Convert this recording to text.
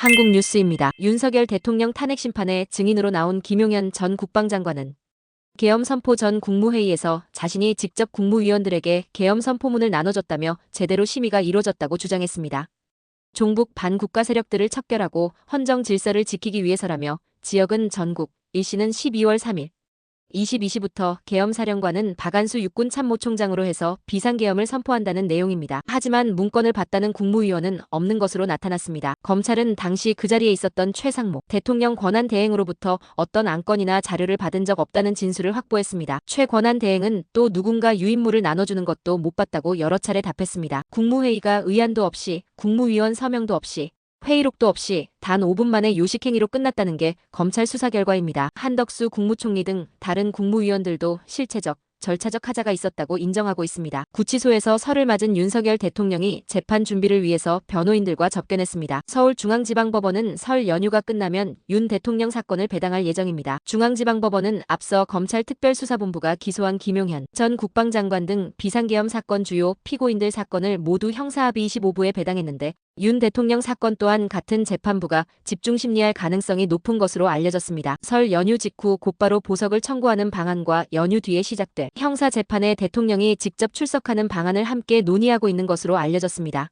한국 뉴스입니다. 윤석열 대통령 탄핵 심판에 증인으로 나온 김용현 전 국방장관은 계엄 선포 전 국무회의에서 자신이 직접 국무위원들에게 계엄 선포문을 나눠줬다며 제대로 심의가 이루어졌다고 주장했습니다. 종북 반국가 세력들을 척결하고 헌정 질서를 지키기 위해서라며 지역은 전국, 일시는 12월 3일 22시부터 계엄사령관은 박안수 육군참모총장으로 해서 비상계엄을 선포한다는 내용입니다. 하지만 문건을 봤다는 국무위원은 없는 것으로 나타났습니다. 검찰은 당시 그 자리에 있었던 최상목 대통령 권한대행으로부터 어떤 안건이나 자료를 받은 적 없다는 진술을 확보했습니다. 최 권한대행은 또 누군가 유인물을 나눠주는 것도 못 봤다고 여러 차례 답했습니다. 국무회의가 의안도 없이 국무위원 서명도 없이 회의록도 없이 단 5분 만에 요식행위로 끝났다는 게 검찰 수사 결과입니다. 한덕수 국무총리 등 다른 국무위원들도 실체적, 절차적 하자가 있었다고 인정하고 있습니다. 구치소에서 설을 맞은 윤석열 대통령이 재판 준비를 위해서 변호인들과 접견했습니다. 서울중앙지방법원은 설 연휴가 끝나면 윤 대통령 사건을 배당할 예정입니다. 중앙지방법원은 앞서 검찰특별수사본부가 기소한 김용현 전 국방장관 등 비상계엄 사건 주요 피고인들 사건을 모두 형사합의 25부에 배당했는데 윤 대통령 사건 또한 같은 재판부가 집중심리할 가능성이 높은 것으로 알려졌습니다. 설 연휴 직후 곧바로 보석을 청구하는 방안과 연휴 뒤에 시작될 형사재판에 대통령이 직접 출석하는 방안을 함께 논의하고 있는 것으로 알려졌습니다.